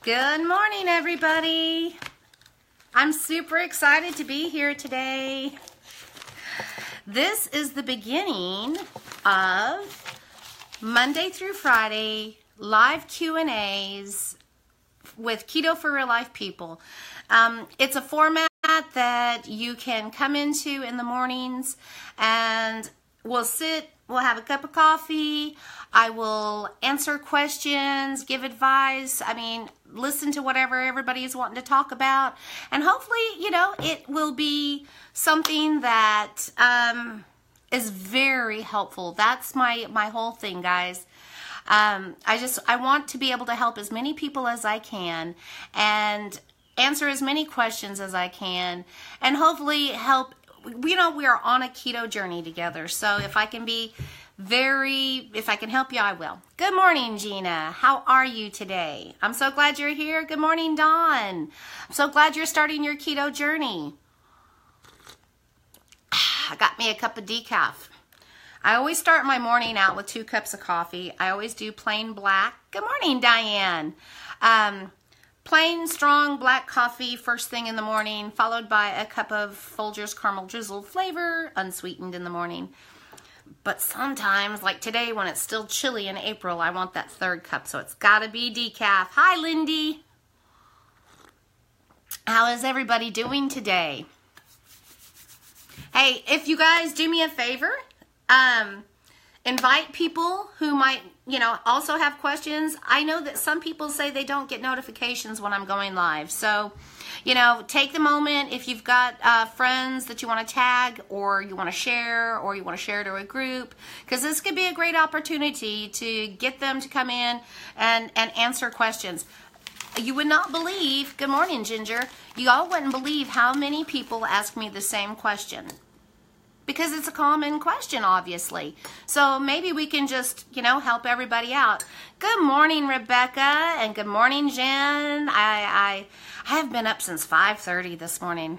Good morning, everybody. I'm super excited to be here today. This is the beginning of Monday through Friday live Q&As with Keto for Real Life people. It's a format that you can come into in the mornings, and we'll have a cup of coffee. I will answer questions, give advice. Listen to whatever everybody is wanting to talk about. And hopefully, it will be something that is very helpful. That's my whole thing, guys. I want to be able to help as many people as I can and answer as many questions as I can, and hopefully help. We are on a keto journey together. So if I can help you, I will. Good morning, Gina. How are you today? I'm so glad you're here. Good morning, Dawn. I'm so glad you're starting your keto journey. I got me a cup of decaf. I always start my morning out with 2 cups of coffee. I always do plain black. Good morning, Diane. Plain, strong black coffee first thing in the morning, followed by a cup of Folgers caramel drizzle flavor, unsweetened in the morning. But sometimes, like today when it's still chilly in April, I want that 3rd cup, so it's got to be decaf. Hi, Lindy. How is everybody doing today? Hey, if you guys do me a favor, invite people who might, also have questions. I know that some people say they don't get notifications when I'm going live. So, take the moment if you've got friends that you want to tag, or you want to share, to a group, because this could be a great opportunity to get them to come in and answer questions. You would not believe, good morning, Ginger, you all wouldn't believe how many people ask me the same question. Because it's a common question, obviously. So maybe we can just, help everybody out. Good morning, Rebecca, and good morning, Jen. I have been up since 5:30 this morning.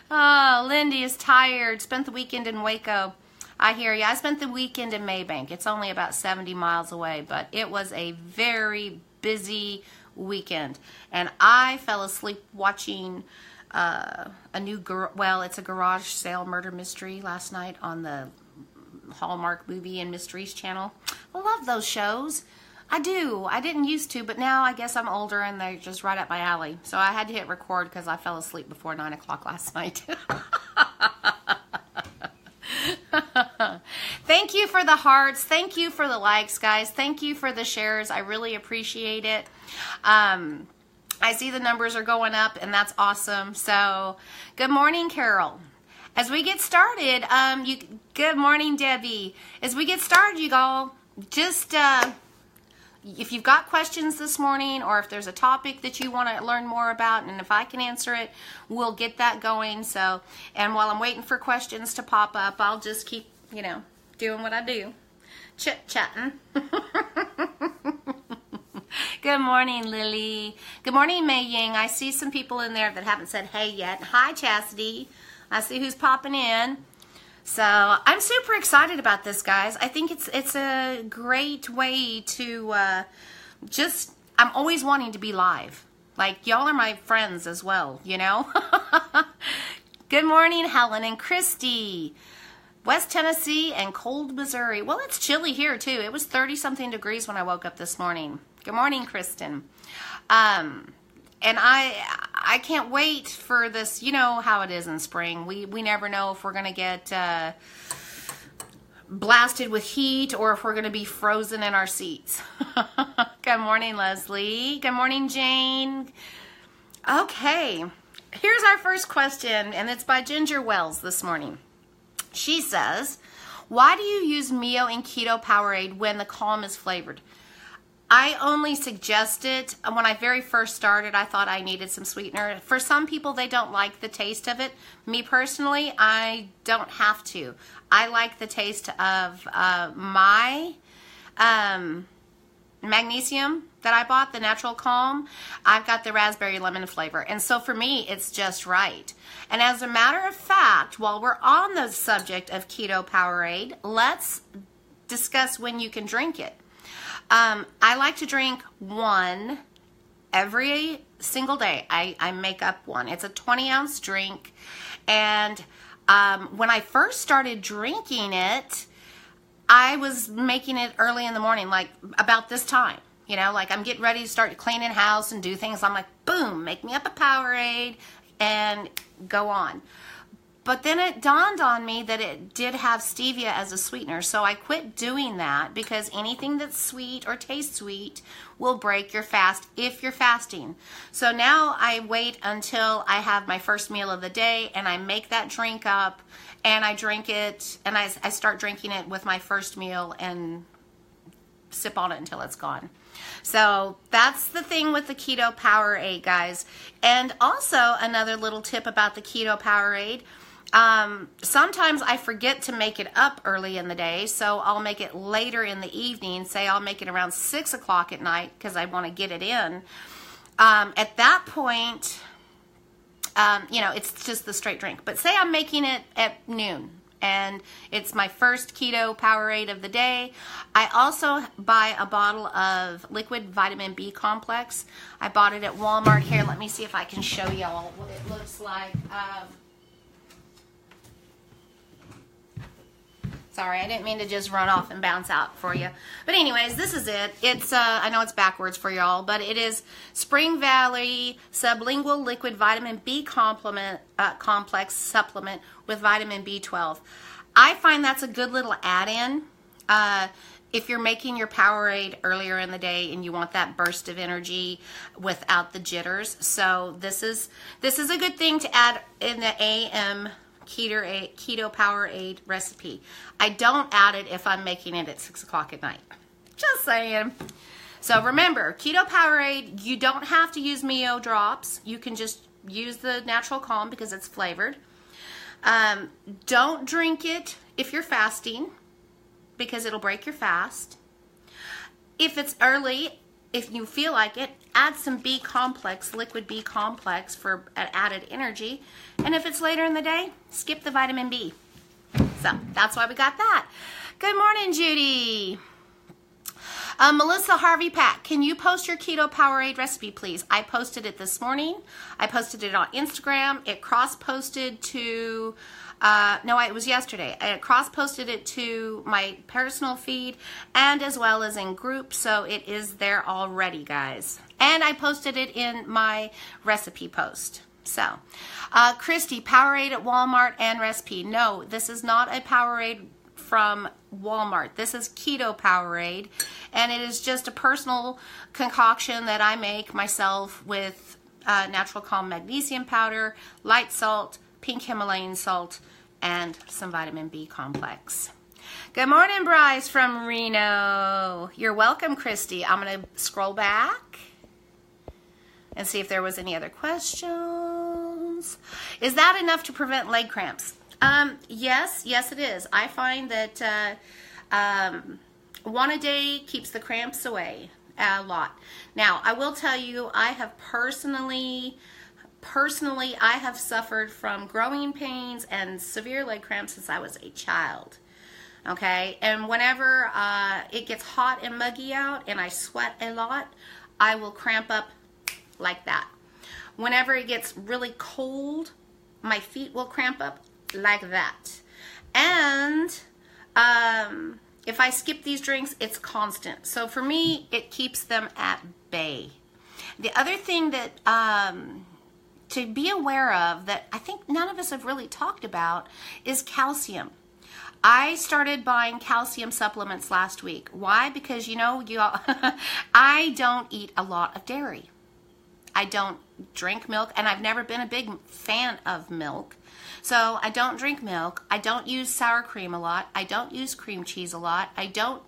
Oh, Lindy is tired. Spent the weekend in Waco. I hear you. I spent the weekend in Maybank. It's only about 70 miles away, but it was a very busy weekend. And I fell asleep watching it's a garage sale murder mystery last night on the Hallmark Movie and Mysteries channel. I love those shows. I do. I didn't used to, but now I guess I'm older and they're just right up my alley. So I had to hit record because I fell asleep before 9 o'clock last night. Thank you for the hearts. Thank you for the likes, guys. Thank you for the shares. I really appreciate it. I see the numbers are going up, and that's awesome. So, good morning, Carol. As we get started, good morning, Debbie. As we get started, you all, just if you've got questions this morning, or if there's a topic that you want to learn more about, and if I can answer it, we'll get that going. So, and while I'm waiting for questions to pop up, I'll just keep, doing what I do, chit-chatting. Good morning, Lily. Good morning, Mei Ying. I see some people in there that haven't said hey yet. Hi, Chastity. I see who's popping in. So I'm super excited about this, guys. I think it's a great way to I'm always wanting to be live. Like, y'all are my friends as well, Good morning, Helen and Christy. West Tennessee and cold Missouri. Well, it's chilly here, too. It was 30-something degrees when I woke up this morning. Good morning, Kristen. And I can't wait for this. You know how it is in spring. We never know if we're going to get blasted with heat or if we're going to be frozen in our seats. Good morning, Leslie. Good morning, Jane. Okay, here's our first question, and it's by Ginger Wells this morning. She says, why do you use Mio and Keto Powerade when the Calm is flavored? I only suggest it when I very first started. I thought I needed some sweetener. For some people, they don't like the taste of it. Me personally, I don't have to. I like the taste of my magnesium that I bought, the Natural Calm. I've got the raspberry lemon flavor. And so for me, it's just right. And as a matter of fact, while we're on the subject of Keto Powerade, let's discuss when you can drink it. I like to drink one every single day. I make up one. It's a 20-ounce drink. And when I first started drinking it, I was making it early in the morning, like about this time. You know, like I'm getting ready to start cleaning house and do things. I'm like, boom, make me up a Powerade and go on. But then it dawned on me that it did have stevia as a sweetener. So I quit doing that because anything that's sweet or tastes sweet will break your fast if you're fasting. So now I wait until I have my first meal of the day and I make that drink up and I drink it and I start drinking it with my first meal and sip on it until it's gone. So that's the thing with the Keto Powerade, guys. And also another little tip about the Keto Powerade. Sometimes I forget to make it up early in the day, so I'll make it later in the evening. Say I'll make it around 6 o'clock at night because I want to get it in. At that point, you know, it's just the straight drink. But say I'm making it at noon and it's my first Keto Powerade of the day. I also buy a bottle of liquid vitamin B complex. I bought it at Walmart. Here, let me see if I can show y'all what it looks like. Sorry, I didn't mean to just run off and bounce out for you. But anyways, this is it. It's, I know it's backwards for y'all, but it is Spring Valley Sublingual Liquid Vitamin B Complex Supplement with Vitamin B12. I find that's a good little add-in if you're making your Powerade earlier in the day and you want that burst of energy without the jitters. So this is a good thing to add in the AM Keto Powerade recipe. I don't add it if I'm making it at 6 o'clock at night. Just saying. So remember, Keto Powerade, you don't have to use Mio drops. You can just use the Natural Calm because it's flavored. Don't drink it if you're fasting because it'll break your fast. If it's early, if you feel like it, add some B complex, liquid B complex for added energy. And if it's later in the day, skip the vitamin B. So that's why we got that. Good morning, Judy. Melissa Harvey Pack, can you post your Keto Powerade recipe, please? I posted it this morning. I posted it on Instagram. It cross-posted to, no, it was yesterday. I cross-posted it to my personal feed and as well as in group, so it is there already, guys. And I posted it in my recipe post. So, Christy, Powerade at Walmart and recipe. No, this is not a Powerade from Walmart. This is Keto Powerade, and it is just a personal concoction that I make myself with Natural Calm magnesium powder, light salt, pink Himalayan salt, and some vitamin B complex. Good morning, Bryce from Reno. You're welcome, Christy. I'm going to scroll back and see if there was any other questions. Is that enough to prevent leg cramps? Yes, it is. I find that one a day keeps the cramps away a lot. Now, I will tell you, I have personally, I have suffered from growing pains and severe leg cramps since I was a child. Okay, and whenever it gets hot and muggy out and I sweat a lot, I will cramp up like that. Whenever it gets really cold, my feet will cramp up like that. And if I skip these drinks, it's constant. So for me, it keeps them at bay. The other thing that to be aware of that I think none of us have really talked about is calcium. I started buying calcium supplements last week. Why? Because, you know, I don't eat a lot of dairy. I don't drink milk, and I've never been a big fan of milk. So I don't drink milk. I don't use sour cream a lot. I don't use cream cheese a lot. I don't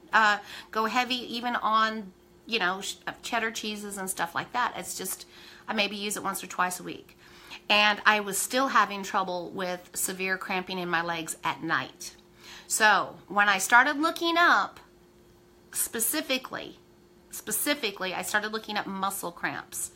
go heavy even on, you know, cheddar cheeses and stuff like that. It's just, I maybe use it once or twice a week. And I was still having trouble with severe cramping in my legs at night. So when I started looking up specifically, I started looking up muscle cramps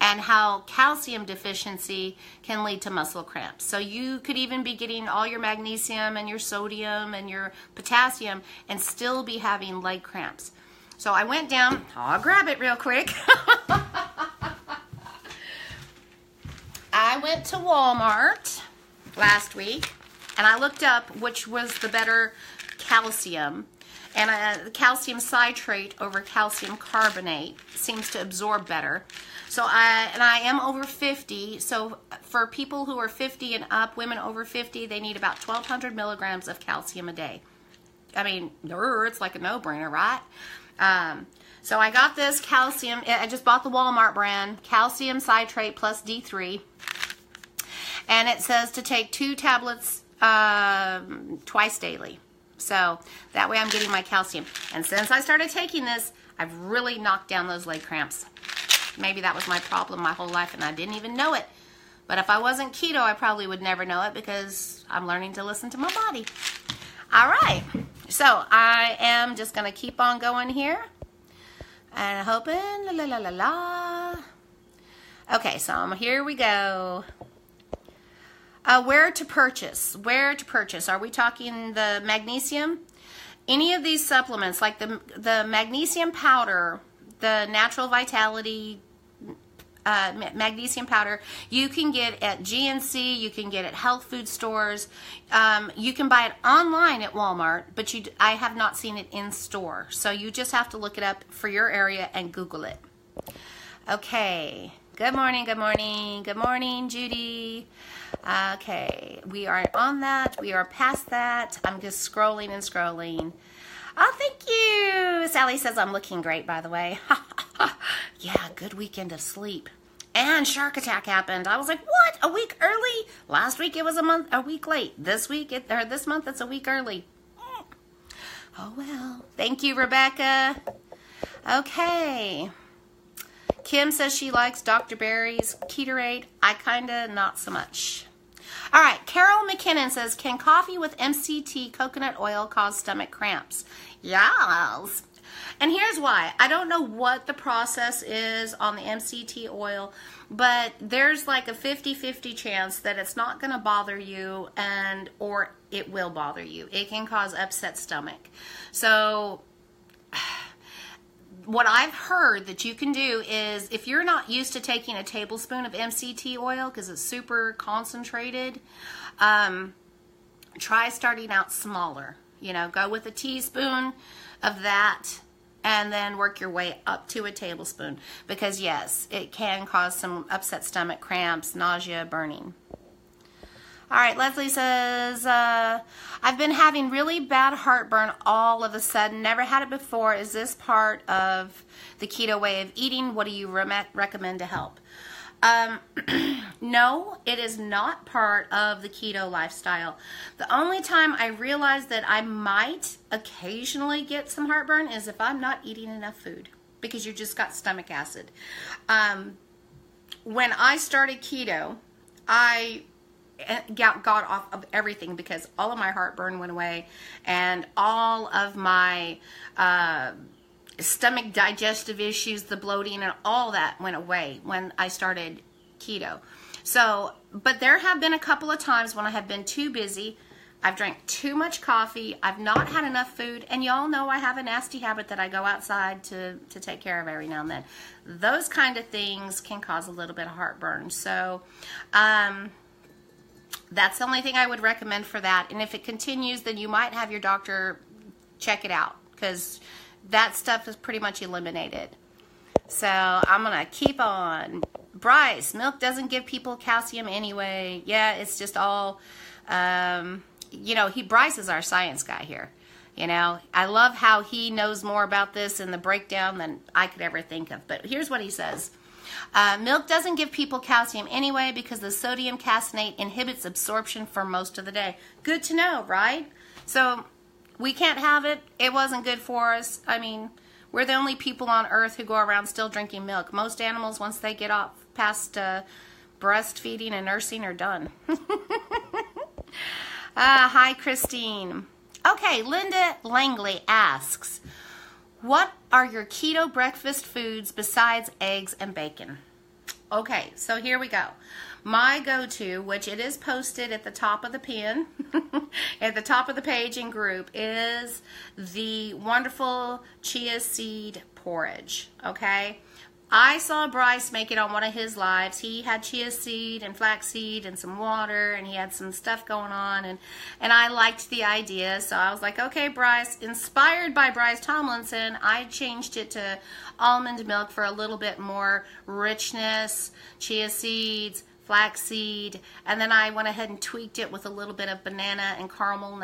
and how calcium deficiency can lead to muscle cramps. So you could even be getting all your magnesium and your sodium and your potassium and still be having leg cramps. So I went down. I'll grab it real quick. I went to Walmart last week, and I looked up which was the better calcium. And calcium citrate over calcium carbonate seems to absorb better. So I am over 50. So for people who are 50 and up, women over 50, they need about 1,200 milligrams of calcium a day. I mean, it's like a no-brainer, right? So I got this calcium. I just bought the Walmart brand, calcium citrate plus D3. And it says to take 2 tablets twice daily. So that way I'm getting my calcium. And since I started taking this, I've really knocked down those leg cramps. Maybe that was my problem my whole life and I didn't even know it. But if I wasn't keto, I probably would never know it because I'm learning to listen to my body. All right. So I am just going to keep on going here. And hoping, la la la la la. Okay, so here we go. Where to purchase? Where to purchase? Are we talking the magnesium? Any of these supplements, like the magnesium powder, the Natural Vitality magnesium powder, you can get at GNC, you can get at health food stores, you can buy it online at Walmart, but I have not seen it in store. So you just have to look it up for your area and Google it. Okay. Good morning, good morning, good morning, Judy. Okay, we are on that. We are past that. I'm just scrolling and scrolling. Oh, thank you. Sally says I'm looking great, by the way. Yeah, good weekend of sleep. And shark attack happened. I was like, what? A week early? Last week it was a week late. This month it's a week early. Oh, well. Thank you, Rebecca. Okay. Kim says she likes Dr. Berry's Ketorade. I kinda not so much. All right, Carol McKinnon says, can coffee with MCT coconut oil cause stomach cramps? Yes. And here's why. I don't know what the process is on the MCT oil, but there's like a 50-50 chance that it's not going to bother you or it will bother you. It can cause upset stomach. So what I've heard that you can do is, if you're not used to taking a tablespoon of MCT oil because it's super concentrated, try starting out smaller. You know, go with a teaspoon of that and then work your way up to a tablespoon, because yes, it can cause some upset stomach cramps, nausea, burning. All right, Leslie says, I've been having really bad heartburn all of a sudden. Never had it before. Is this part of the keto way of eating? What do you recommend to help? No, it is not part of the keto lifestyle. The only time I realize that I might occasionally get some heartburn is if I'm not eating enough food, because you just got stomach acid. When I started keto, I got off of everything because all of my heartburn went away and all of my stomach digestive issues, the bloating and all that went away when I started keto. So, but there have been a couple of times when I have been too busy. I've drank too much coffee. I've not had enough food. And y'all know I have a nasty habit that I go outside to take care of every now and then. Those kind of things can cause a little bit of heartburn. So, that's the only thing I would recommend for that. And if it continues, then you might have your doctor check it out, because that stuff is pretty much eliminated. So I'm going to keep on. Bryce, milk doesn't give people calcium anyway. Yeah, it's just all, you know, Bryce is our science guy here. You know, I love how he knows more about this in the breakdown than I could ever think of. But here's what he says. Milk doesn't give people calcium anyway because the sodium caseinate inhibits absorption for most of the day. Good to know, right? So we can't have it. It wasn't good for us. I mean, we're the only people on earth who go around still drinking milk. Most animals, once they get off past breastfeeding and nursing, are done. Hi, Christine. Okay, Linda Langley asks, what are your keto breakfast foods besides eggs and bacon? Okay, so here we go. My go-to, which it is posted at the top of the pin, at the top of the page in group, is the wonderful chia seed porridge, okay? I saw Bryce make it on one of his lives. He had chia seed and flaxseed and some water, and he had some stuff going on, and I liked the idea, so I was like, okay, Bryce, inspired by Bryce Tomlinson, I changed it to almond milk for a little bit more richness, chia seeds, flaxseed, and then I went ahead and tweaked it with a little bit of banana and caramel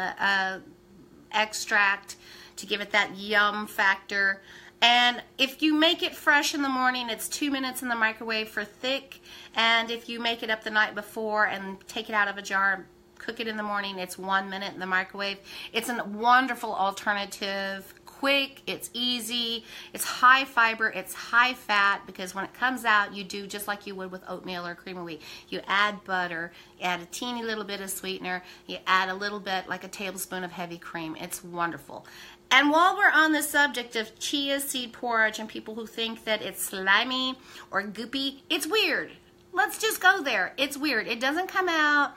extract to give it that yum factor. And if you make it fresh in the morning, it's 2 minutes in the microwave for thick. And if you make it up the night before and take it out of a jar, cook it in the morning, it's 1 minute in the microwave. It's a wonderful alternative. Quick, it's easy, it's high fiber, it's high fat, because when it comes out, you do just like you would with oatmeal or cream of wheat. You add butter, you add a teeny little bit of sweetener, you add a little bit, like a tablespoon of heavy cream. It's wonderful. And while we're on the subject of chia seed porridge and people who think that it's slimy or goopy, it's weird. Let's just go there. It's weird. It doesn't come out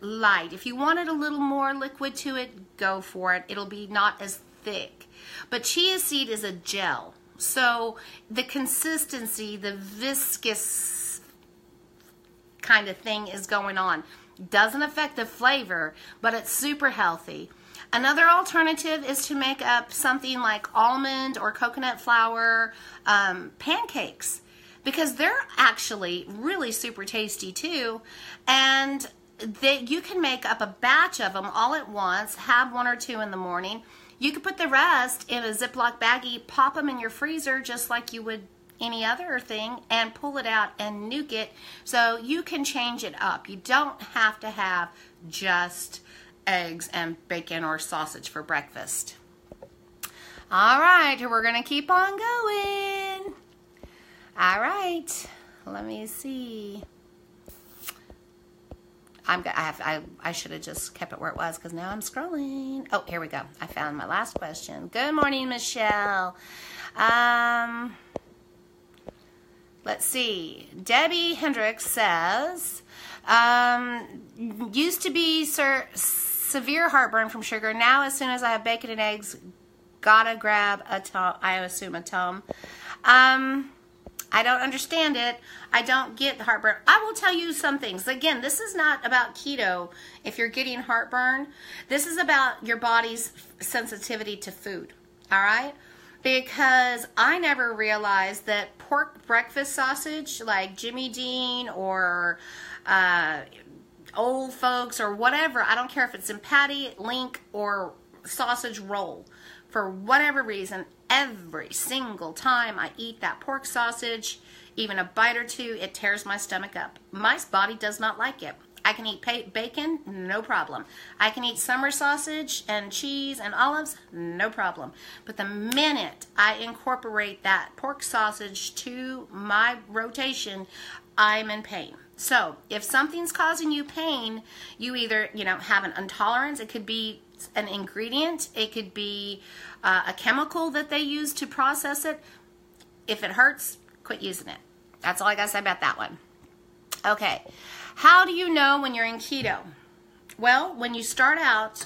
light. If you wanted a little more liquid to it, go for it. It'll be not as thick. But chia seed is a gel. So the consistency, the viscous kind of thing is going on. Doesn't affect the flavor, but it's super healthy. Another alternative is to make up something like almond or coconut flour pancakes, because they're actually really super tasty too. And you can make up a batch of them all at once, have 1 or 2 in the morning. You could put the rest in a Ziploc baggie, pop them in your freezer just like you would any other thing, and pull it out and nuke it. So you can change it up. You don't have to have just eggs and bacon or sausage for breakfast. All right, we're going to keep on going. All right, let me see. I should have just kept it where it was, because now I'm scrolling. Oh, here we go. I found my last question. Good morning, Michelle. Let's see. Debbie Hendricks says, used to be severe heartburn from sugar. Now, as soon as I have bacon and eggs, gotta grab a Tom. I assume a Tom. I don't understand it. I don't get the heartburn. I will tell you some things. Again, this is not about keto if you're getting heartburn. This is about your body's sensitivity to food. All right? Because I never realized that pork breakfast sausage like Jimmy Dean or Old Folks or whatever, I don't care if it's in patty, link, or sausage roll, for whatever reason, every single time I eat that pork sausage, even a bite or two, it tears my stomach up. My body does not like it. I can eat bacon, no problem. I can eat summer sausage and cheese and olives, no problem. But the minute I incorporate that pork sausage to my rotation, I'm in pain. So if something's causing you pain, you either, have an intolerance. It could be an ingredient. It could be a chemical that they use to process it. If it hurts, quit using it. That's all I got to say about that one. Okay. How do you know when you're in keto? Well, when you start out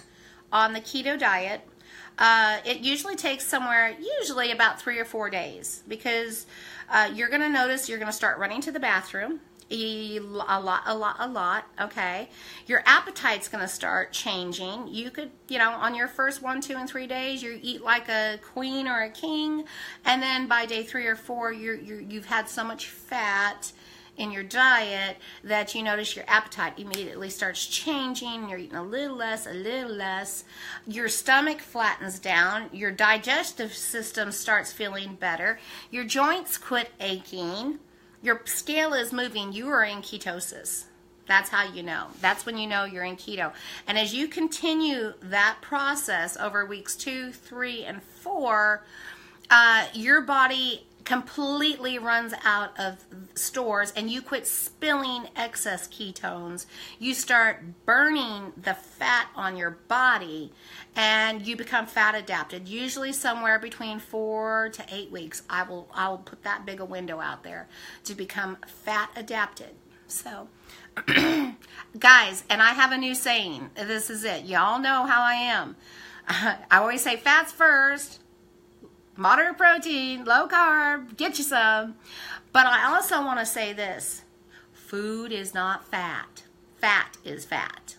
on the keto diet, it usually takes usually about 3 or 4 days, because you're going to notice you're going to start running to the bathroom a lot, okay? Your appetite's going to start changing. You could, on your first 1, 2, and 3 days, you eat like a queen or a king, and then by day 3 or 4, you've had so much fat in your diet that you notice your appetite immediately starts changing. You're eating a little less. Your stomach flattens down. Your digestive system starts feeling better. Your joints quit aching. Your scale is moving. You are in ketosis. That's how you know. That's when you know you're in keto. And as you continue that process over weeks 2, 3, and 4, your body completely runs out of stores, and you quit spilling excess ketones. You start burning the fat on your body, and you become fat adapted, usually somewhere between 4 to 8 weeks. I will put that big a window out there to become fat adapted. So, guys, and I have a new saying. This is it. Y'all know how I am. I always say fats first, moderate protein, low carb, get you some. But I also want to say this. Food is not fat. Fat is fat.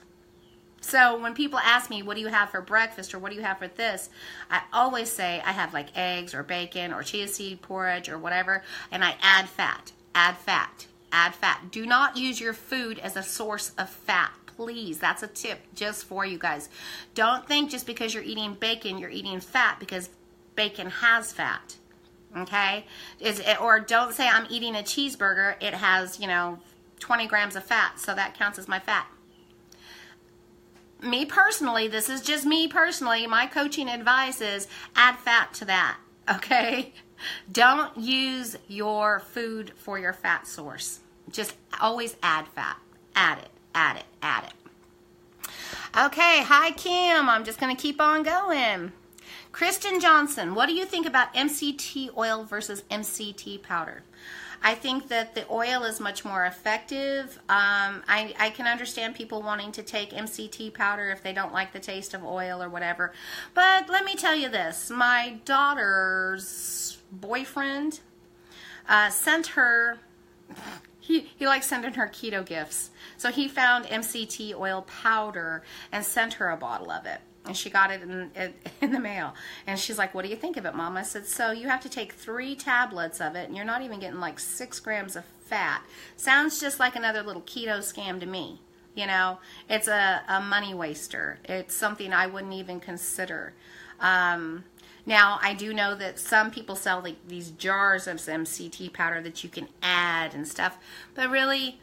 So when people ask me, what do you have for breakfast or what do you have for this? I always say I have like eggs or bacon or chia seed porridge or whatever, and I add fat, add fat, add fat. Do not use your food as a source of fat. Please, that's a tip just for you guys. Don't think just because you're eating bacon, you're eating fat, because bacon has fat, okay? Or don't say I'm eating a cheeseburger, it has, 20 grams of fat, so that counts as my fat. Me personally, this is just me personally, my coaching advice is add fat to that, okay? Don't use your food for your fat source. Just always add fat. Add it, add it, add it. Okay, hi Kim, I'm just going to keep on going. Kristen Johnson, what do you think about MCT oil versus MCT powder? I think that the oil is much more effective. I can understand people wanting to take MCT powder if they don't like the taste of oil or whatever. But let me tell you this. My daughter's boyfriend sent her, he likes sending her keto gifts. So he found MCT oil powder and sent her a bottle of it. And she got it in the mail. And she's like, what do you think of it, Mom? I said, so you have to take 3 tablets of it, and you're not even getting like 6 grams of fat. Sounds just like another little keto scam to me. It's a money waster. It's something I wouldn't even consider. Now, I do know that some people sell like these jars of MCT powder that you can add and stuff. But really,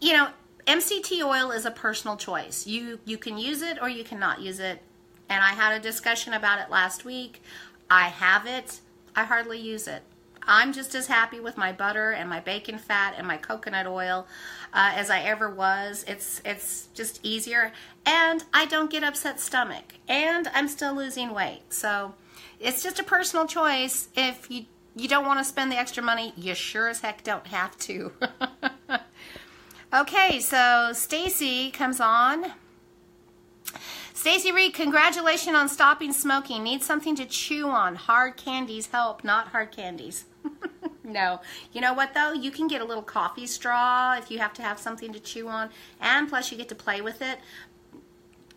MCT oil is a personal choice. You can use it or you cannot use it. And I had a discussion about it last week. I have it. I hardly use it. I'm just as happy with my butter and my bacon fat and my coconut oil as I ever was. It's just easier. And I don't get upset stomach. And I'm still losing weight. So it's just a personal choice. If you don't want to spend the extra money, you sure as heck don't have to. Okay, so Stacy comes on. Stacy Reed, congratulations on stopping smoking. Need something to chew on. Hard candies help, not hard candies. No. You know what, though? You can get a little coffee straw if you have to have something to chew on. And plus, you get to play with it.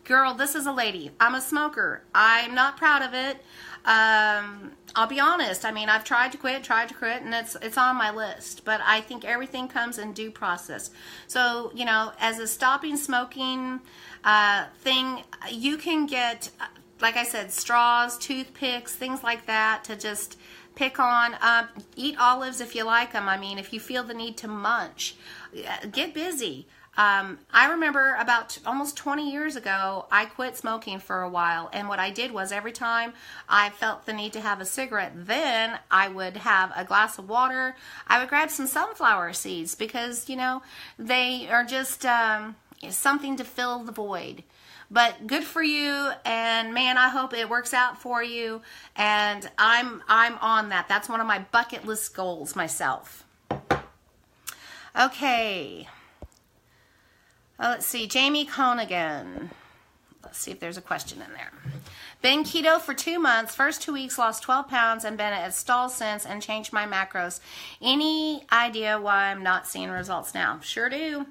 Girl, this is a lady. I'm a smoker. I'm not proud of it. I'll be honest. I mean, I've tried to quit, and it's on my list. But I think everything comes in due process. So, as a stopping smoking thing, you can get, like I said, straws, toothpicks, things like that to just pick on. Eat olives if you like them. I mean, if you feel the need to munch, get busy. I remember about almost 20 years ago, I quit smoking for a while. And what I did was every time I felt the need to have a cigarette, then I would have a glass of water. I would grab some sunflower seeds because, they are just something to fill the void. But good for you, and man, I hope it works out for you. And I'm on that. That's one of my bucket list goals myself. Okay. Let's see, Jamie Conigan. Let's see if there's a question in there. Been keto for 2 months. First 2 weeks lost 12 pounds and been at stall since and changed my macros. Any idea why I'm not seeing results now? Sure do.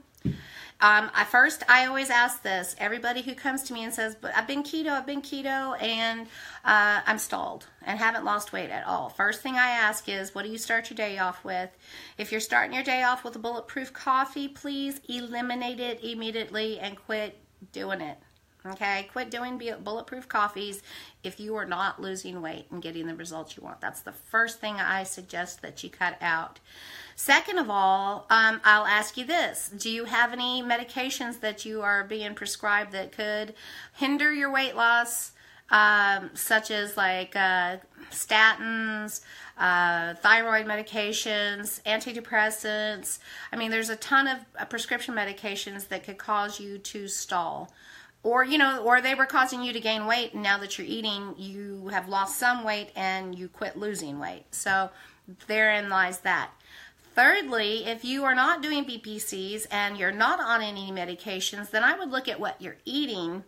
I always ask this. Everybody who comes to me and says, but I've been keto, and I'm stalled and haven't lost weight at all. First thing I ask is, what do you start your day off with? If you're starting your day off with a bulletproof coffee, please eliminate it immediately and quit doing it. Okay, quit doing bulletproof coffees if you are not losing weight and getting the results you want. That's the first thing I suggest that you cut out. Second of all, I'll ask you this. Do you have any medications that you are being prescribed that could hinder your weight loss, such as like statins, thyroid medications, antidepressants? I mean, there's a ton of prescription medications that could cause you to stall. Or, or they were causing you to gain weight, and now that you're eating, you have lost some weight and you quit losing weight. So therein lies that. Thirdly, if you are not doing BPCs and you're not on any medications, then I would look at what you're eating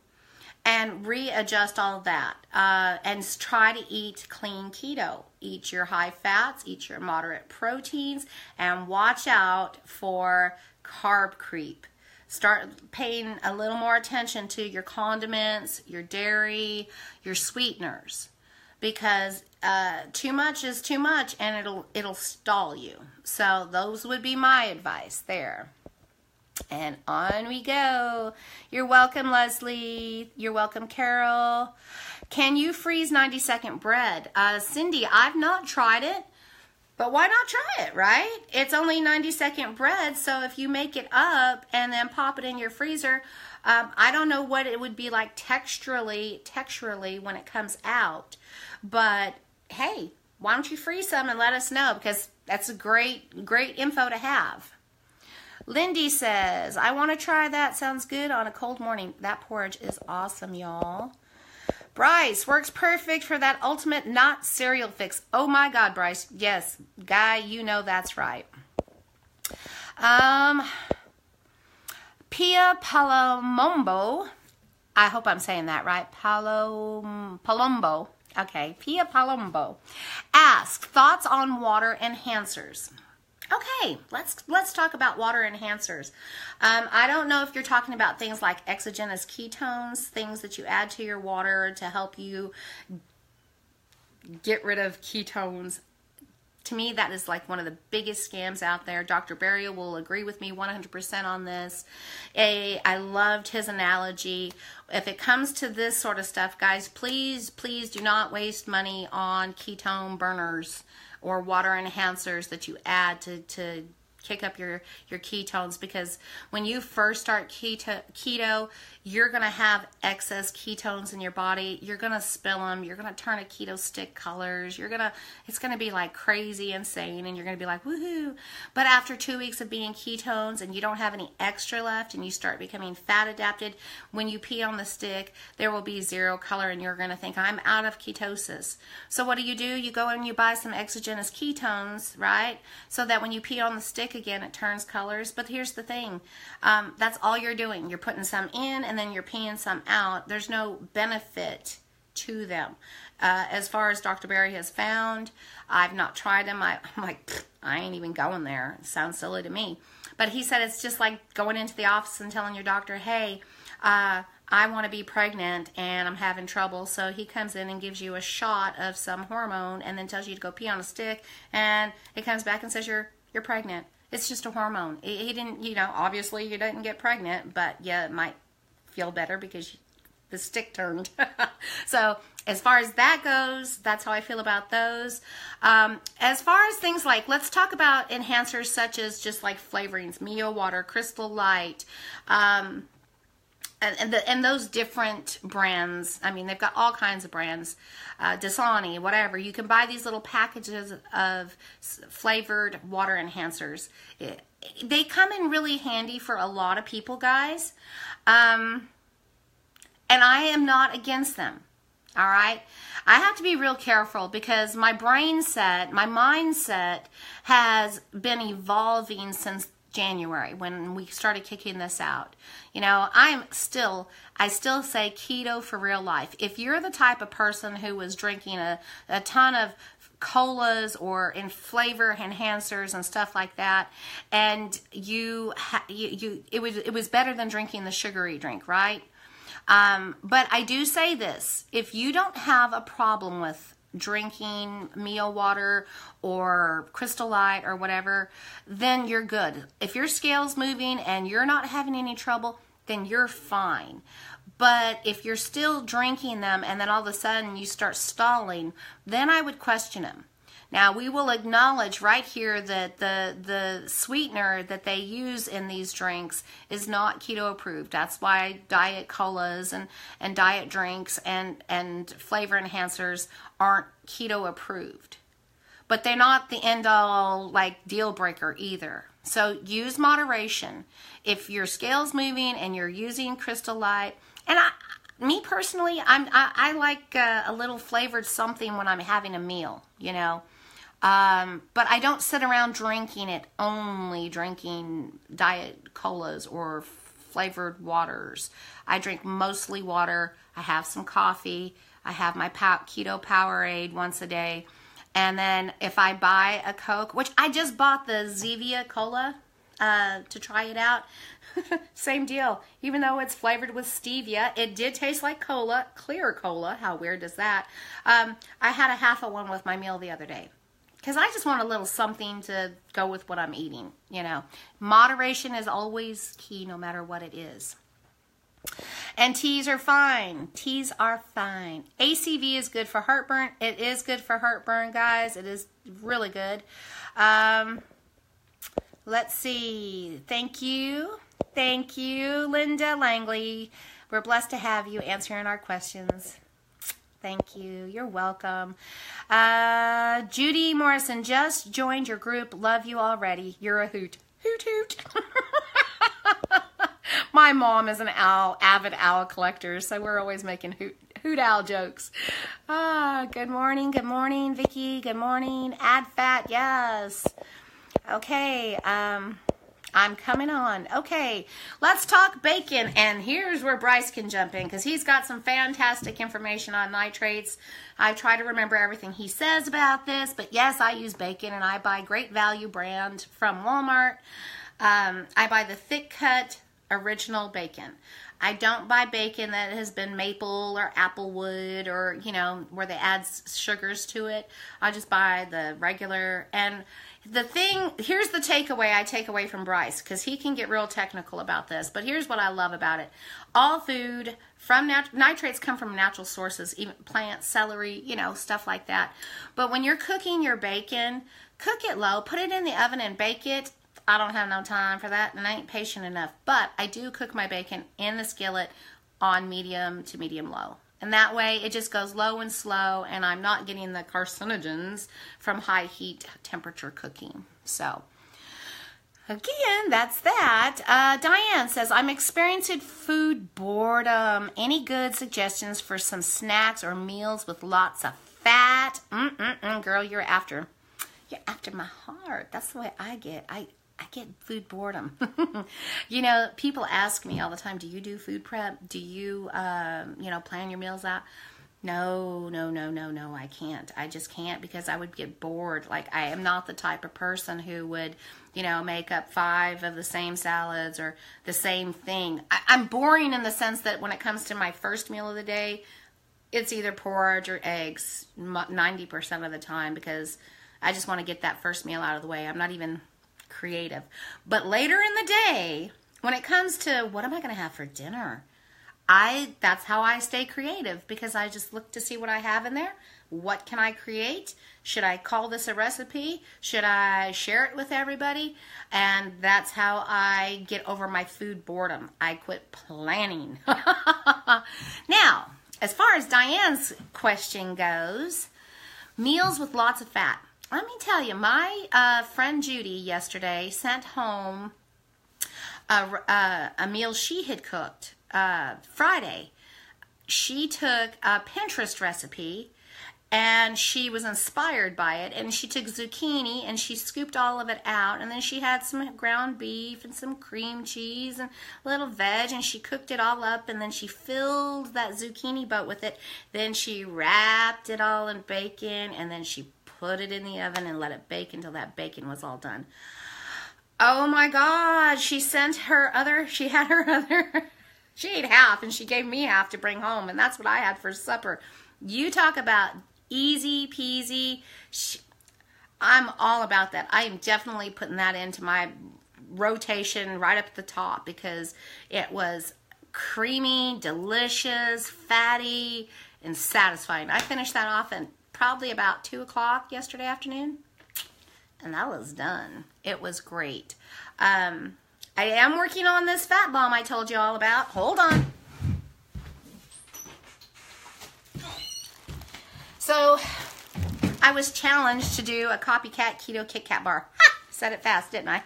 and readjust all of that, and try to eat clean keto. Eat your high fats, eat your moderate proteins, and watch out for carb creep. Start paying a little more attention to your condiments, your dairy, your sweeteners, because too much is too much, and it'll stall you. So those would be my advice there. And on we go. You're welcome, Leslie. You're welcome, Carol. Can you freeze 90-second bread? Cindy, I've not tried it, but why not try it, right? It's only 90-second bread, so if you make it up and then pop it in your freezer, I don't know what it would be like texturally when it comes out, but hey, why don't you freeze some and let us know, because that's a great info to have. Lindy says, I want to try that. Sounds good on a cold morning. That porridge is awesome, y'all. Bryce, works perfect for that ultimate not cereal fix. Oh my God, Bryce. Yes, guy, you know that's right. Pia Palombo. I hope I'm saying that right. Palombo. Okay, Pia Palombo. Ask, thoughts on water enhancers. Okay, let's talk about water enhancers. I don't know if you're talking about things like exogenous ketones, things that you add to your water to help you get rid of ketones. To me, that is like one of the biggest scams out there. Dr. Barry will agree with me 100% on this. I loved his analogy. If it comes to this sort of stuff, guys, please do not waste money on ketone burners or water enhancers that you add to kick up your ketones, because when you first start keto, you're going to have excess ketones in your body. You're going to spill them. You're going to turn a keto stick colors. It's going to be like crazy insane, and you're going to be like, woohoo. But after 2 weeks of being ketones and you don't have any extra left and you start becoming fat adapted, when you pee on the stick, there will be zero color and you're going to think, I'm out of ketosis. So what do? You go and you buy some exogenous ketones, right? So that when you pee on the stick again, it turns colors. But here's the thing, that's all you're doing. You're putting some in and then you're peeing some out. There's no benefit to them. As far as Dr. Barry has found, I've not tried them. I'm like, I ain't even going there. It sounds silly to me. But he said it's just like going into the office and telling your doctor, hey, I want to be pregnant and I'm having trouble. So he comes in and gives you a shot of some hormone and then tells you to go pee on a stick, and it comes back and says you're pregnant. It's just a hormone. He didn't, obviously you didn't get pregnant, but yeah, it might feel better because the stick turned. So as far as that goes, that's how I feel about those. As far as things like, let's talk about enhancers such as just like flavorings, Mio Water, Crystal Light, and those different brands. I mean, they've got all kinds of brands, Dasani, whatever. You can buy these little packages of flavored water enhancers. They come in really handy for a lot of people, guys. And I am not against them. All right. I have to be real careful because my mindset has been evolving since January when we started kicking this out. I still say keto for real life. If you're the type of person who was drinking a ton of colas or in flavor enhancers and stuff like that, and it was better than drinking the sugary drink, right? But I do say this, if you don't have a problem with drinking Mio Water or Crystal Light or whatever, then you're good. If your scale's moving and you're not having any trouble, then you're fine. But if you're still drinking them and then all of a sudden you start stalling, then I would question them. Now, we will acknowledge right here that the sweetener that they use in these drinks is not keto approved. That's why diet colas and diet drinks and flavor enhancers aren't keto approved. But they're not the end all like deal breaker either. So use moderation. If your scale's moving and you're using Crystal Light, and me personally, I like a little flavored something when I'm having a meal, But I don't sit around drinking it, only drinking diet colas or flavored waters. I drink mostly water. I have some coffee. I have my Keto Powerade once a day. And then if I buy a Coke, which I just bought the Zevia Cola to try it out. Same deal. Even though it's flavored with stevia, it did taste like cola, clear cola. How weird is that? I had a half of one with my meal the other day. Because I just want a little something to go with what I'm eating, you know. Moderation is always key no matter what it is. And teas are fine. Teas are fine. ACV is good for heartburn. It is good for heartburn, guys. It is really good. Let's see. Thank you. Thank you, Linda Langley. We're blessed to have you answering our questions. Thank you. You're welcome. Judy Morrison just joined your group. Love you already. You're a hoot. Hoot, hoot. My mom is an avid owl collector, so we're always making hoot owl jokes. Good morning, Vicki. Good morning. Add fat, yes. Okay, I'm coming on. Okay, let's talk bacon, and here's where Bryce can jump in, because he's got some fantastic information on nitrates. I try to remember everything he says about this, but yes, I use bacon, and I buy Great Value brand from Walmart. I buy the thick cut original bacon. I don't buy bacon that has been maple or applewood or, you know, where they add sugars to it. I just buy the regular. And the thing, here's the takeaway I take away from Bryce, because he can get real technical about this, but here's what I love about it. All food from nitrates come from natural sources, even plants, celery, you know, stuff like that. But when you're cooking your bacon, cook it low, put it in the oven and bake it. I don't have no time for that, and I ain't patient enough. But I do cook my bacon in the skillet on medium to medium low. And that way it just goes low and slow, and I'm not getting the carcinogens from high heat temperature cooking. So, again, that's that. Diane says, I'm experiencing food boredom. Any good suggestions for some snacks or meals with lots of fat? Girl, you're after my heart. That's the way I get. I get food boredom. You know, people ask me all the time, do you do food prep? Do you, you know, plan your meals out? No, I can't. I just can't, because I would get bored. Like, I am not the type of person who would, you know, make up 5 of the same salads or the same thing. I'm boring in the sense that when it comes to my first meal of the day, it's either porridge or eggs 90% of the time, because I just want to get that first meal out of the way. I'm not even creative. But later in the day, when it comes to what am I going to have for dinner, that's how I stay creative, because I just look to see what I have in there. What can I create? Should I call this a recipe? Should I share it with everybody? And that's how I get over my food boredom. I quit planning. Now, as far as Diane's question goes, meals with lots of fat. Let me tell you, my friend Judy yesterday sent home a meal she had cooked Friday. She took a Pinterest recipe, and she was inspired by it, and she took zucchini and she scooped all of it out, and then she had some ground beef and some cream cheese and a little veg, and she cooked it all up, and then she filled that zucchini boat with it. Then she wrapped it all in bacon, and then she put it in the oven and let it bake until that bacon was all done. Oh my God, she had her other, she ate half and she gave me half to bring home, and that's what I had for supper. You talk about easy peasy. I'm all about that. I am definitely putting that into my rotation right up at the top, because it was creamy, delicious, fatty, and satisfying. I finished that off in probably about 2 o'clock yesterday afternoon, and that was done. It was great. I am working on this fat bomb I told you all about. Hold on. So I was challenged to do a copycat keto Kit Kat bar. Ha! Said it fast, didn't I?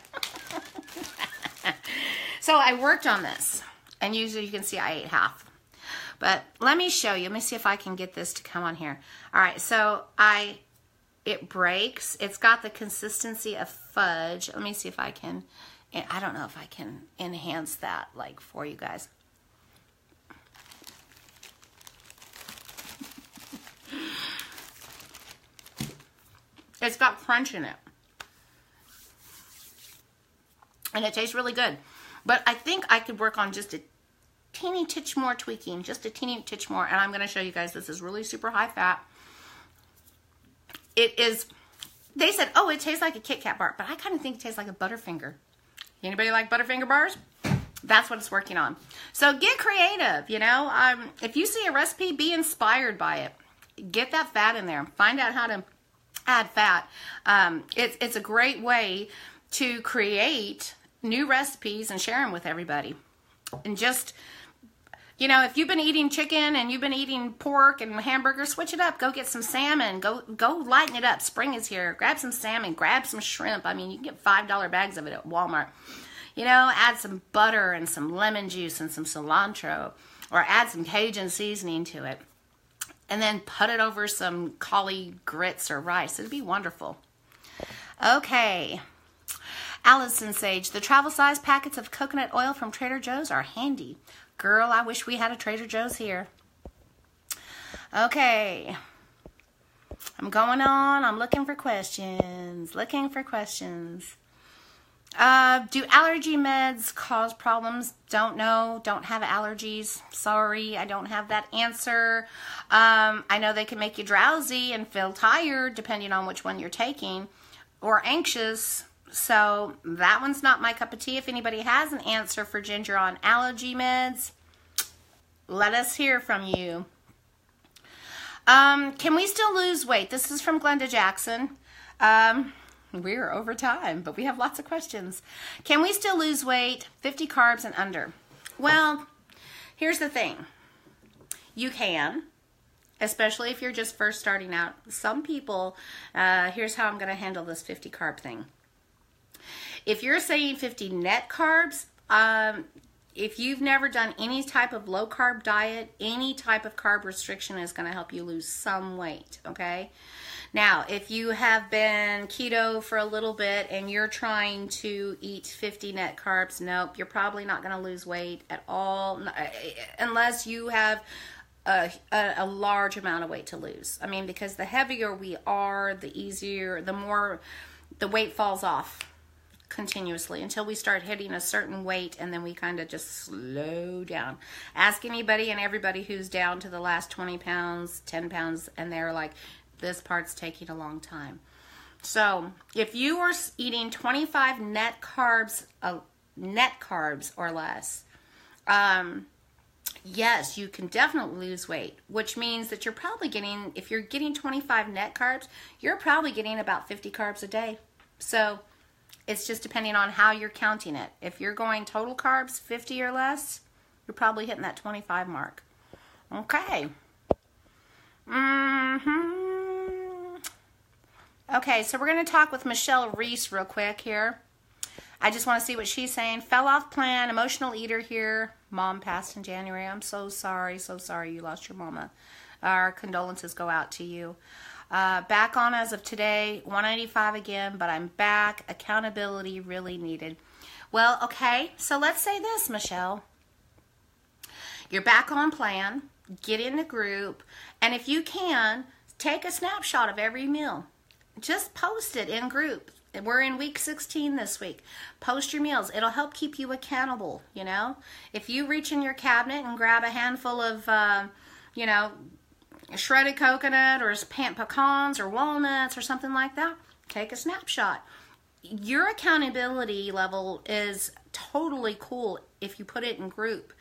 So I worked on this, and usually you can see I ate half. But let me show you. Let me see if I can get this to come on here. All right, so I it breaks. It's got the consistency of fudge. Let me see if I can, I don't know if I can enhance that like for you guys. It's got crunch in it. And it tastes really good. But I think I could work on just a teeny titch more tweaking. Just a teeny titch more. And I'm going to show you guys this is really super high fat. It is, they said, oh, it tastes like a Kit Kat bar. But I kind of think it tastes like a Butterfinger. Anybody like Butterfinger bars? That's what it's working on. So get creative, you know. If you see a recipe, be inspired by it. Get that fat in there. Find out how to add fat. It's a great way to create new recipes and share them with everybody. And just, you know, if you've been eating chicken and you've been eating pork and hamburgers, switch it up. Go get some salmon. Go lighten it up. Spring is here. Grab some salmon. Grab some shrimp. I mean, you can get $5 bags of it at Walmart. You know, add some butter and some lemon juice and some cilantro, or add some Cajun seasoning to it. And then put it over some cauli grits or rice. It'd be wonderful. Okay. Allison Sage, the travel size packets of coconut oil from Trader Joe's are handy. Girl, I wish we had a Trader Joe's here. Okay. I'm going on. I'm looking for questions. Do allergy meds cause problems? Don't know. Don't have allergies. Sorry, I don't have that answer. I know they can make you drowsy and feel tired depending on which one you're taking, or anxious. So that one's not my cup of tea. If anybody has an answer for Ginger on allergy meds, let us hear from you. Can we still lose weight? This is from Glenda Jackson. We're over time, but we have lots of questions. Can we still lose weight, 50 carbs and under? Well, here's the thing. You can, especially if you're just first starting out. Some people, here's how I'm going to handle this 50 carb thing. If you're saying 50 net carbs, if you've never done any type of low carb diet, any type of carb restriction is going to help you lose some weight, okay? Now, if you have been keto for a little bit and you're trying to eat 50 net carbs, nope, you're probably not going to lose weight at all unless you have a large amount of weight to lose. I mean, because the heavier we are, the easier, the more the weight falls off continuously until we start hitting a certain weight, and then we kind of just slow down. Ask anybody and everybody who's down to the last 20 pounds, 10 pounds, and they're like, this part's taking a long time. So if you are eating 25 net carbs or less, yes, you can definitely lose weight, which means that you're probably getting, if you're getting 25 net carbs, you're probably getting about 50 carbs a day. So it's just depending on how you're counting it. If you're going total carbs, 50 or less, you're probably hitting that 25 mark. Okay. Okay, so we're going to talk with Michelle Reese real quick here. I just want to see what she's saying. Fell off plan, emotional eater here. Mom passed in January. I'm so sorry you lost your mama. Our condolences go out to you. Back on as of today, 185 again, but I'm back. Accountability really needed. Well, okay, so let's say this, Michelle. You're back on plan. Get in the group. And if you can, take a snapshot of every meal. Just post it in group. We're in week 16 this week. Post your meals. It'll help keep you accountable, you know. If you reach in your cabinet and grab a handful of, you know, shredded coconut or pecans or walnuts or something like that, take a snapshot. Your accountability level is totally cool if you put it in group.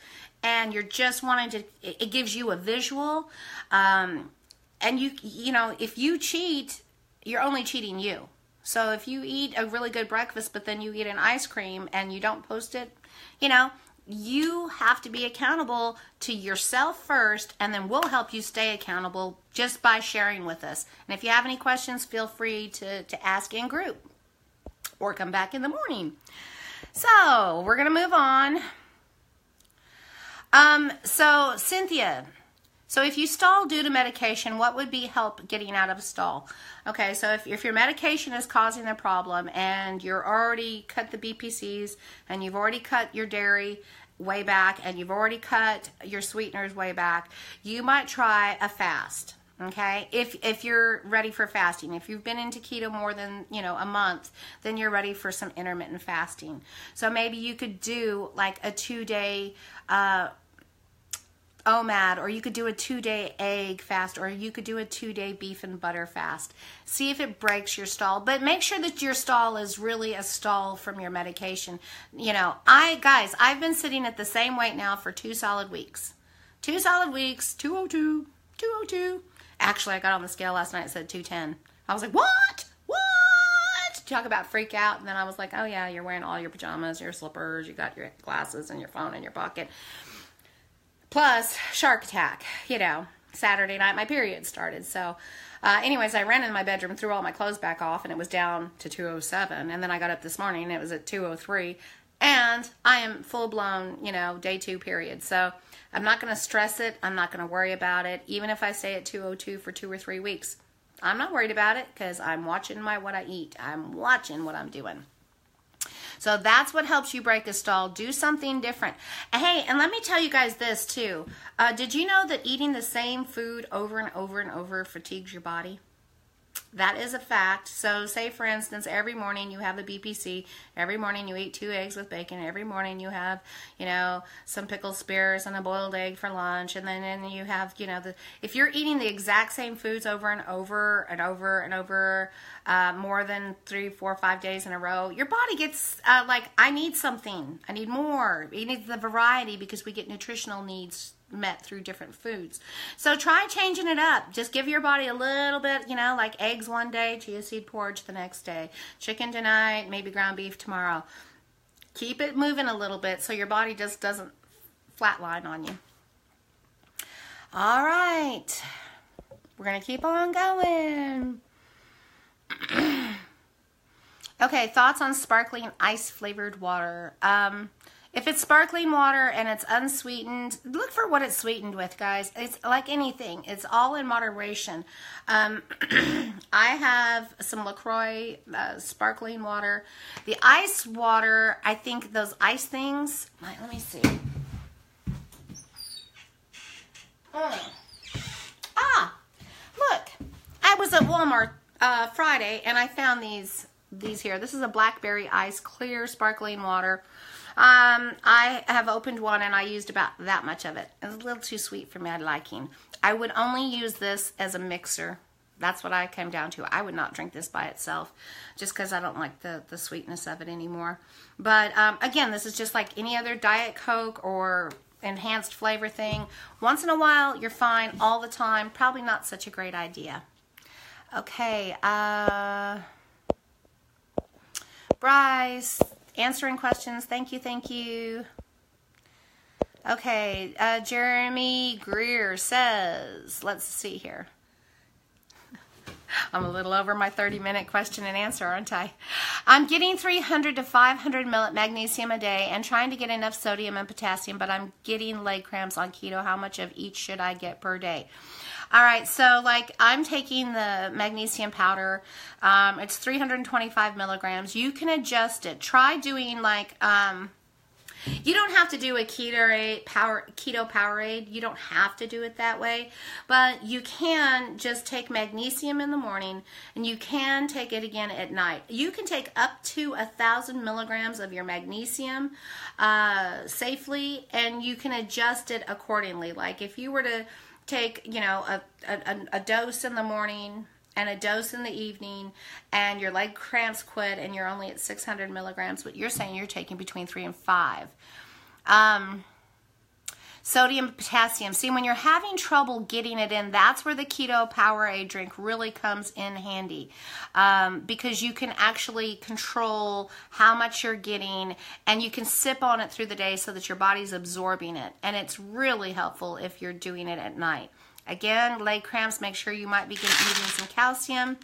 And you're just wanting to, it gives you a visual. And you know, if you cheat, you're only cheating you. So if you eat a really good breakfast, but then you eat an ice cream and you don't post it, you know, you have to be accountable to yourself first, and then we'll help you stay accountable just by sharing with us. And if you have any questions, feel free to ask in group or come back in the morning. So we're going to move on. So Cynthia, So if you stall due to medication, what would be help getting out of a stall? Okay, so if your medication is causing the problem and you're already cut the BPCs and you've already cut your dairy way back and you've already cut your sweeteners way back, you might try a fast. Okay, if you're ready for fasting. If you've been into keto more than, a month, then you're ready for some intermittent fasting. So maybe you could do like a 2-day OMAD, or you could do a 2-day egg fast, or you could do a 2-day beef and butter fast. See if it breaks your stall, but make sure that your stall is really a stall from your medication. Guys, I've been sitting at the same weight now for 2 solid weeks. 2 solid weeks, 202, 202. Actually, I got on the scale last night and said 210. I was like, what? Talk about freak out. And then I was like, oh yeah, you're wearing all your pajamas, your slippers, you got your glasses and your phone in your pocket. Plus, shark attack, Saturday night my period started. So anyways, I ran in my bedroom, threw all my clothes back off, and it was down to 207. And then I got up this morning and it was at 203. And I am full-blown, day 2 period. So I'm not going to stress it. I'm not going to worry about it. Even if I stay at 202 for 2 or 3 weeks, I'm not worried about it because I'm watching what I eat. I'm watching what I'm doing. So that's what helps you break a stall. Do something different. Hey, and let me tell you guys this too. Did you know that eating the same food over and over and over fatigues your body? That is a fact. So say, for instance, every morning you have the BPC. Every morning you eat 2 eggs with bacon. Every morning you have, some pickled spears and a boiled egg for lunch. And then you have, if you're eating the exact same foods over and over and over and over more than 3, 4, 5 days in a row, your body gets like, I need something. I need more. It needs the variety because we get nutritional needs met through different foods. So try changing it up. Just give your body a little bit, like eggs one day, chia seed porridge the next day, chicken tonight, maybe ground beef tomorrow. Keep it moving a little bit so your body just doesn't flatline on you. All right. We're going to keep on going. Okay, thoughts on sparkling ice flavored water. If it's sparkling water and it's unsweetened, look for what it's sweetened with, guys. It's like anything. It's all in moderation. I have some LaCroix sparkling water. The ice water, I think those ice things, let me see. Look. I was at Walmart Friday and I found these here. This is a blackberry ice clear sparkling water. I have opened one and I used about that much of it. It's a little too sweet for my liking. I would only use this as a mixer. That's what I came down to. I would not drink this by itself just because I don't like the sweetness of it anymore. But again, this is just like any other Diet Coke or enhanced flavor thing. Once in a while, you're fine. All the time, probably not such a great idea. Okay, Bryce, answering questions. Thank you. Okay, Jeremy Greer says, let's see here. I'm a little over my 30-minute question and answer, aren't I? I'm getting 300 to 500 magnesium a day and trying to get enough sodium and potassium, but I'm getting leg cramps on keto. How much of each should I get per day? All right, so like I'm taking the magnesium powder. It's 325 milligrams. You can adjust it. Try doing like, you don't have to do a Keto Powerade. You don't have to do it that way, but you can just take magnesium in the morning and you can take it again at night. You can take up to 1,000 milligrams of your magnesium safely, and you can adjust it accordingly. Like if you were to take, a dose in the morning and a dose in the evening, and your leg cramps quit, and you're only at 600 milligrams, but you're saying you're taking between 3 and 5. Sodium, potassium. See, when you're having trouble getting it in, that's where the Keto Powerade drink really comes in handy, because you can actually control how much you're getting, and you can sip on it through the day so that your body's absorbing it, and it's really helpful if you're doing it at night. Again, leg cramps, make sure you might be needing some calcium.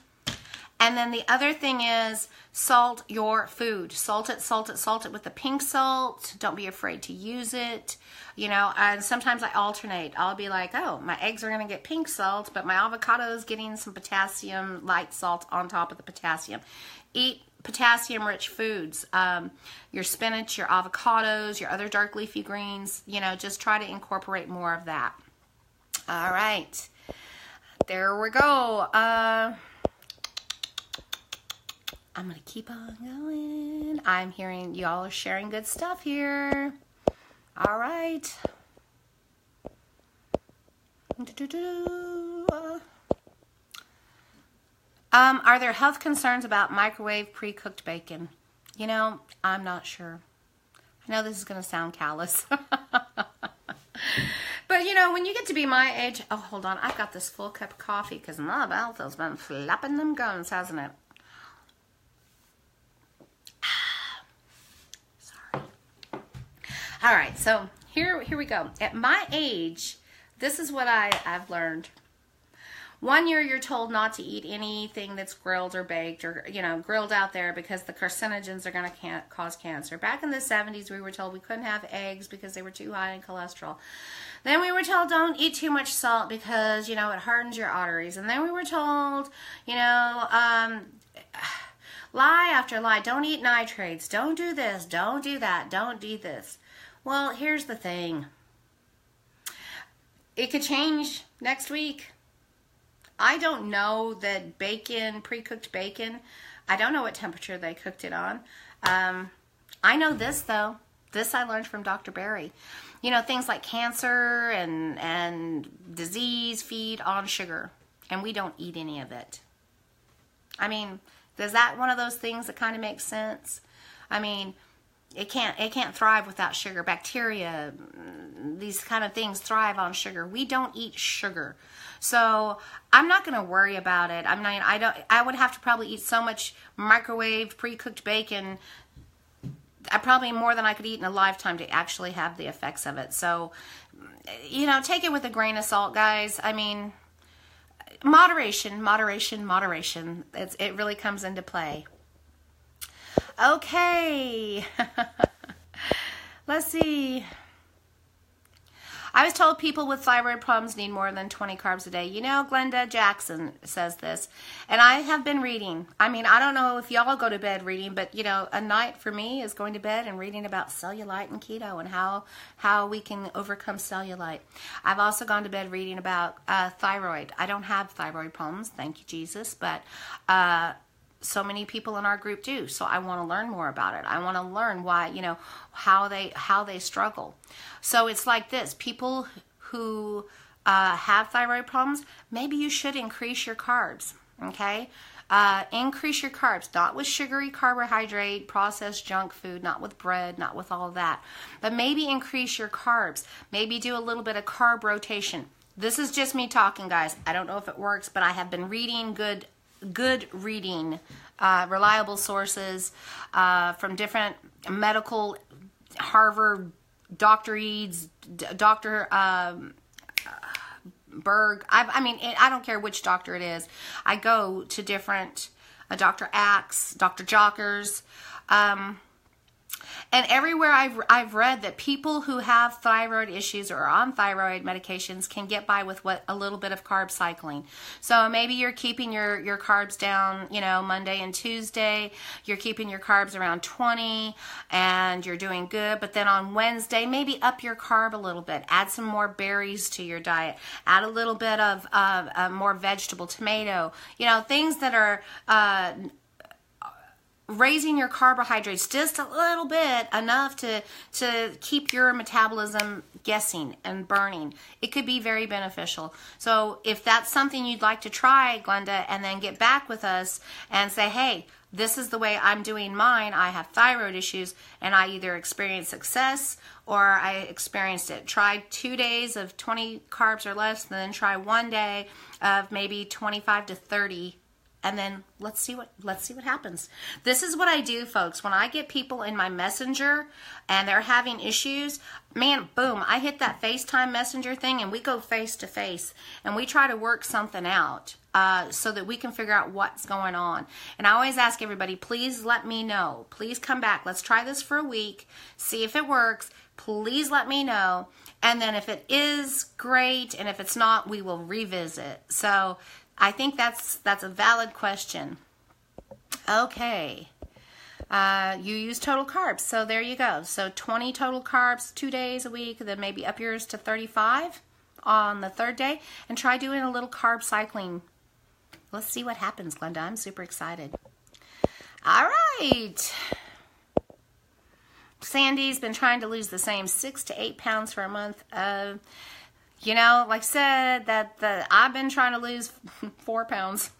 And then the other thing is salt your food. Salt it, salt it, salt it with the pink salt. Don't be afraid to use it. You know, and sometimes I alternate. I'll be like, oh, my eggs are going to get pink salt, but my avocado is getting some potassium, light salt on top of the potassium. Eat potassium-rich foods. Your spinach, your avocados, your other dark leafy greens. You know, just try to incorporate more of that. All right. There we go. I'm going to keep on going. I'm hearing y'all are sharing good stuff here. All right. Are there health concerns about microwave pre-cooked bacon? You know, I'm not sure. I know this is going to sound callous. But, you know, when you get to be my age... Oh, hold on. I've got this full cup of coffee because my mouth has been flapping them gums, hasn't it? Sorry. All right, so here we go. At my age, this is what I've learned. 1 year you're told not to eat anything that's grilled or baked or, you know, grilled out there because the carcinogens are going to cause cancer. Back in the 70s, we were told we couldn't have eggs because they were too high in cholesterol. Then we were told don't eat too much salt because, you know, it hardens your arteries. And then we were told, you know, lie after lie, don't eat nitrates, don't do this, don't do that, don't do this. Well, here's the thing. It could change next week. I don't know that bacon, pre-cooked bacon, I don't know what temperature they cooked it on. I know this, though. This I learned from Dr. Berry. You know, things like cancer and disease feed on sugar, and we don't eat any of it. I mean, is that one of those things that kind of makes sense? I mean, it can't thrive without sugar. Bacteria, these kind of things thrive on sugar. We don't eat sugar. So I'm not going to worry about it. I would have to probably eat so much microwaved, pre-cooked bacon, probably more than I could eat in a lifetime to actually have the effects of it. So, you know, take it with a grain of salt, guys. I mean, moderation, moderation, moderation. It really comes into play. Okay. Let's see. I was told people with thyroid problems need more than 20 carbs a day. You know, Glenda Jackson says this. And I have been reading. I mean, I don't know if y'all go to bed reading, but, you know, a night for me is going to bed and reading about cellulite and keto and how we can overcome cellulite. I've also gone to bed reading about thyroid. I don't have thyroid problems, thank you, Jesus, but so many people in our group do. So I want to learn more about it. I want to learn why, you know, how they struggle. So it's like this. People who have thyroid problems, maybe you should increase your carbs, okay? Increase your carbs, not with sugary carbohydrate, processed junk food, not with bread, not with all of that. But maybe increase your carbs. Maybe do a little bit of carb rotation. This is just me talking, guys. I don't know if it works, but I have been reading good reading, reliable sources from different medical, Harvard, Dr. Eads, Dr. Berg. I mean, I don't care which doctor it is. I go to different, Dr. Axe, Dr. Jockers, and everywhere I've read that people who have thyroid issues or are on thyroid medications can get by with a little bit of carb cycling. So maybe you're keeping your carbs down, you know, Monday and Tuesday. You're keeping your carbs around 20 and you're doing good. But then on Wednesday, maybe up your carb a little bit. Add some more berries to your diet. Add a little bit of more vegetable, tomato, you know, things that are raising your carbohydrates just a little bit, enough to keep your metabolism guessing and burning. It could be very beneficial. So if that's something you'd like to try, Glenda, and then get back with us and say, hey, this is the way I'm doing mine. I have thyroid issues and I either experienced success or I experienced it. Try 2 days of 20 carbs or less, and then try 1 day of maybe 25 to 30 and then let's see what happens. This is what I do, folks. When I get people in my messenger and they're having issues, man, boom, I hit that FaceTime messenger thing and we go face to face and we try to work something out so that we can figure out what's going on. And I always ask everybody, please let me know. Please come back. Let's try this for a week, see if it works. Please let me know. And then if it is, great, and if it's not, we will revisit. So I think that's a valid question. Okay. You use total carbs, so there you go. So 20 total carbs 2 days a week, then maybe up yours to 35 on the third day, and try doing a little carb cycling. Let's see what happens, Glenda. I'm super excited. All right. Sandy's been trying to lose the same 6 to 8 pounds for a month. You know, like I said, I've been trying to lose 4 pounds.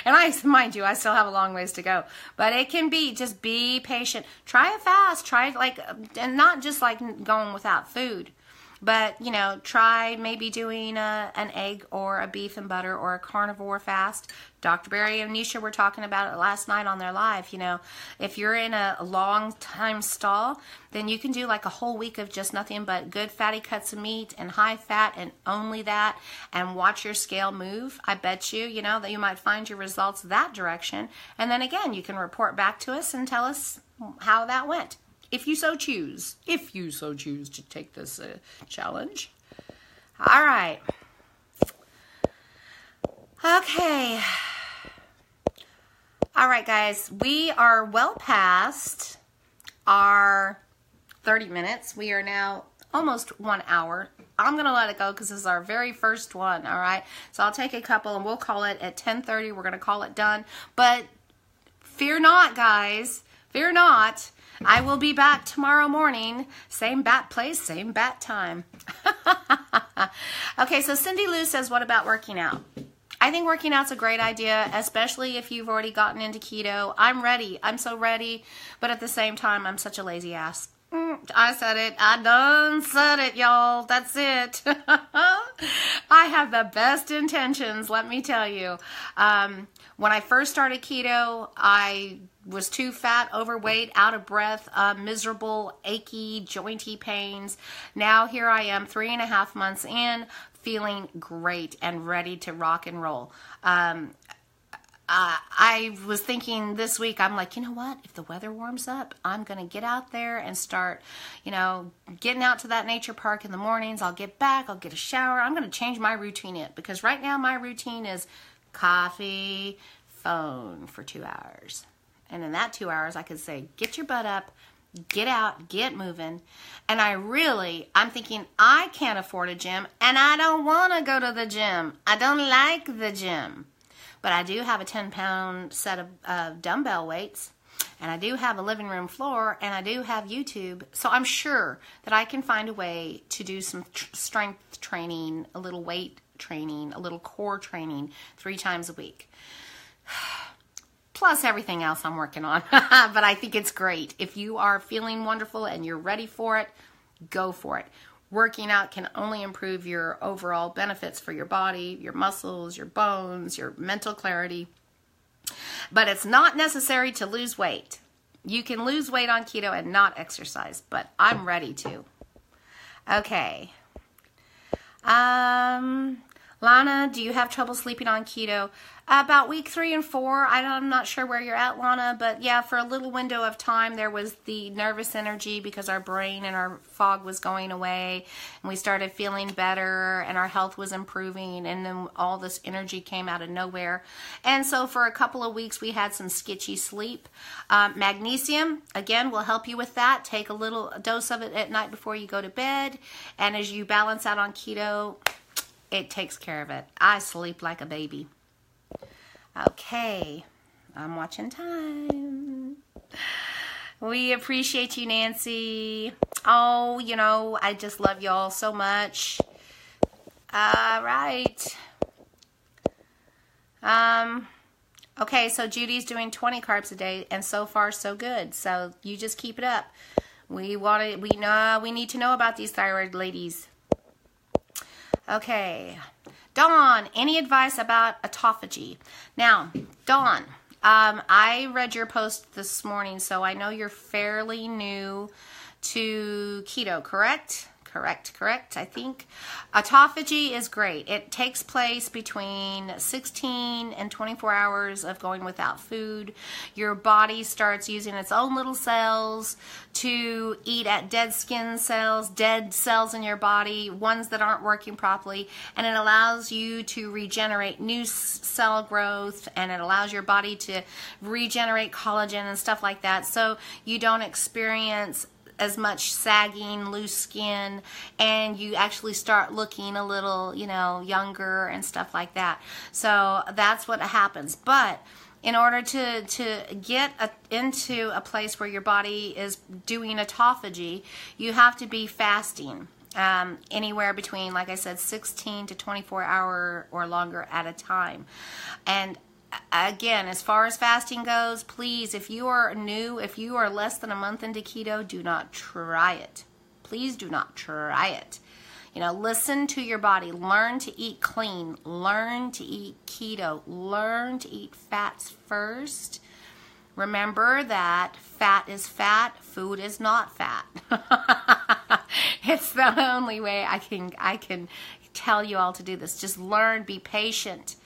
And mind you, I still have a long ways to go. But it can be, just be patient. Try it fast. Try it like, and not just like going without food. But, you know, try maybe doing an egg or a beef and butter or a carnivore fast. Dr. Barry and Nisha were talking about it last night on their live. You know, if you're in a long time stall, then you can do like a whole week of just nothing but good fatty cuts of meat and high fat and only that, and watch your scale move. I bet you, you know, that you might find your results that direction. And then again, you can report back to us and tell us how that went. If you so choose to take this challenge. All right. Okay. All right, guys. We are well past our 30 minutes. We are now almost 1 hour. I'm going to let it go because this is our very first one, all right? So I'll take a couple and we'll call it at 10:30. We're going to call it done. But fear not, guys. Fear not. I will be back tomorrow morning. Same bat place, same bat time. Okay, so Cindy Lou says, what about working out? I think working out's a great idea, especially if you've already gotten into keto. I'm ready. I'm so ready. But at the same time, I'm such a lazy ass. I said it. I done said it, y'all. That's it. I have the best intentions, let me tell you. When I first started keto, I was too fat, overweight, out of breath, miserable, achy, jointy pains. Now here I am 3.5 months in, feeling great and ready to rock and roll. I was thinking this week, I'm like, you know what? If the weather warms up, I'm going to get out there and start, you know, getting out to that nature park in the mornings. I'll get back. I'll get a shower. I'm going to change my routine up because right now my routine is coffee, phone for 2 hours. And in that 2 hours, I could say, get your butt up, get out, get moving. And I'm thinking, I can't afford a gym and I don't want to go to the gym. I don't like the gym. But I do have a 10-pound set of dumbbell weights, and I do have a living room floor, and I do have YouTube. So I'm sure that I can find a way to do some strength training, a little weight training, a little core training 3 times a week. Plus everything else I'm working on. But I think it's great. If you are feeling wonderful and you're ready for it, go for it. Working out can only improve your overall benefits for your body, your muscles, your bones, your mental clarity. But it's not necessary to lose weight. You can lose weight on keto and not exercise, but I'm ready to. Okay. Lana, do you have trouble sleeping on keto? About week 3 and 4, I'm not sure where you're at, Lana, but yeah, for a little window of time, there was the nervous energy because our brain and our fog was going away, and we started feeling better, and our health was improving, and then all this energy came out of nowhere. And so for a couple of weeks, we had some sketchy sleep. Magnesium, again, will help you with that. Take a little dose of it at night before you go to bed, and as you balance out on keto, it takes care of it. I sleep like a baby. Okay, I'm watching time. We appreciate you, Nancy. Oh, you know, I just love y'all so much. All right. Okay, so Judy's doing 20 carbs a day, and so far so good. So you just keep it up. We need to know about these thyroid ladies. Okay. Dawn, any advice about autophagy? Now, Dawn, I read your post this morning, so I know you're fairly new to keto, correct? Correct, I think. Autophagy is great. It takes place between 16 and 24 hours of going without food. Your body starts using its own little cells to eat at dead skin cells, dead cells in your body, ones that aren't working properly, and it allows you to regenerate new cell growth, and it allows your body to regenerate collagen and stuff like that, so you don't experience as much sagging, loose skin, and you actually start looking a little, younger and stuff like that. So that's what happens. But in order to get into a place where your body is doing autophagy, you have to be fasting anywhere between, like I said, 16 to 24 hour or longer at a time. And again, as far as fasting goes, please, if you are new, if you are less than a month into keto, do not try it. Please do not try it. Listen to your body. Learn to eat clean. Learn to eat keto. Learn to eat fats first. Remember that fat is fat, food is not fat. It's the only way I can tell you all to do this. Just learn, be patient.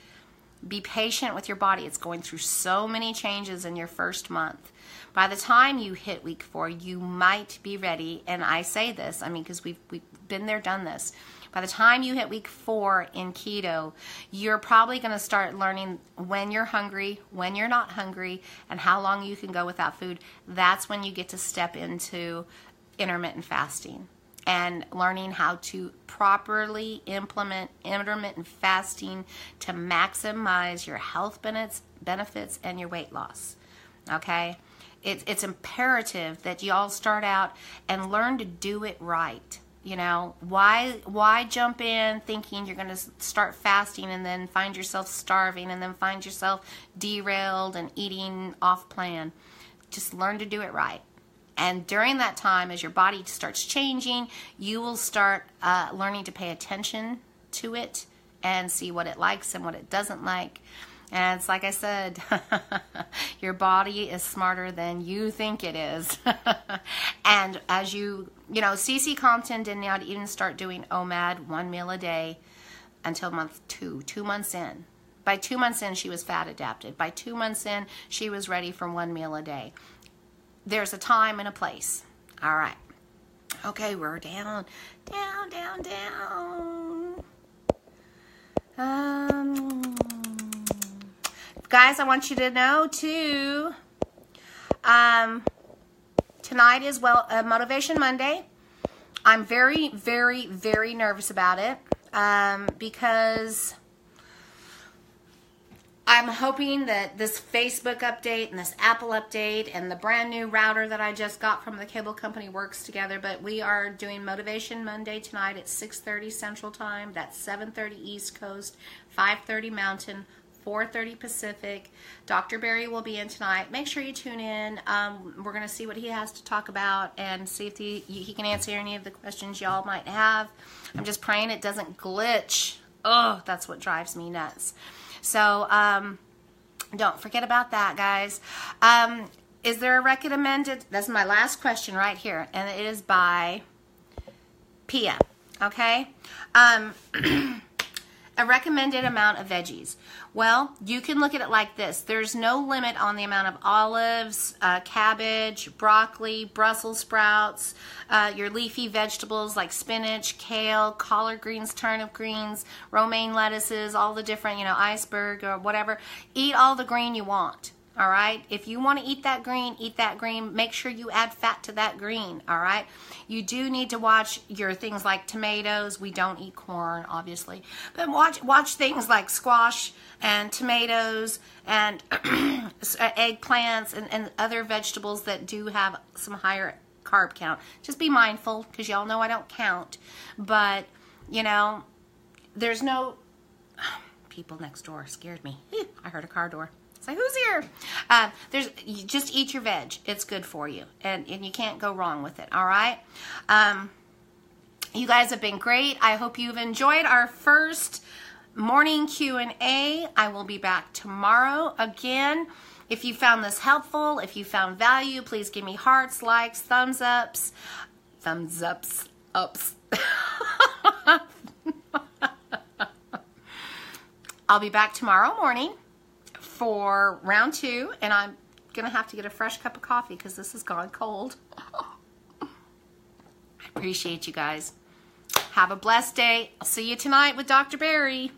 Be patient with your body. It's going through so many changes in your first month. By the time you hit week 4, you might be ready. And I say this, because we've been there, done this. By the time you hit week 4 in keto, you're probably going to start learning when you're hungry, when you're not hungry, and how long you can go without food. That's when you get to step into intermittent fasting and learning how to properly implement intermittent fasting to maximize your health benefits and your weight loss. Okay? It's imperative that you all start out and learn to do it right. Why jump in thinking you're going to start fasting and then find yourself starving and then find yourself derailed and eating off plan? Just learn to do it right. And during that time, as your body starts changing, you will start learning to pay attention to it and see what it likes and what it doesn't like. And it's like I said, your body is smarter than you think it is. And as Cece Compton did not even start doing OMAD, 1 meal a day, until month 2 months in. By 2 months in, she was fat adapted. By 2 months in, she was ready for 1 meal a day. There's a time and a place. All right. Okay, we're down. Guys, I want you to know too, tonight is Motivation Monday. I'm very, very, very nervous about it because I'm hoping that this Facebook update and this Apple update and the brand new router that I just got from the cable company works together. But we are doing Motivation Monday tonight at 6:30 Central Time. That's 7:30 East Coast, 5:30 Mountain, 4:30 Pacific. Dr. Barry will be in tonight. Make sure you tune in. We're going to see what he has to talk about and see if he can answer any of the questions y'all might have. I'm just praying it doesn't glitch. Oh, that's what drives me nuts. So don't forget about that, guys. Is there a recommended, that's my last question right here, and it is by Pia, okay? A recommended amount of veggies. Well, you can look at it like this. There's no limit on the amount of olives, cabbage, broccoli, Brussels sprouts, your leafy vegetables like spinach, kale, collard greens, turnip greens, romaine lettuces, all the different, iceberg or whatever. Eat all the green you want. All right. If you want to eat that green, eat that green. Make sure you add fat to that green. All right. You do need to watch your things like tomatoes. We don't eat corn, obviously, but watch things like squash and tomatoes and eggplants and other vegetables that do have some higher carb count. Just be mindful because y'all know I don't count, but there's no people next door scared me. I heard a car door. It's like, who's here? You just eat your veg. It's good for you. And you can't go wrong with it. All right? You guys have been great. I hope you've enjoyed our first morning Q&A. I will be back tomorrow. Again, if you found this helpful, if you found value, please give me hearts, likes, thumbs ups. I'll be back tomorrow morning for round 2, and I'm going to have to get a fresh cup of coffee because this has gone cold. I appreciate you guys. Have a blessed day. I'll see you tonight with Dr. Barry.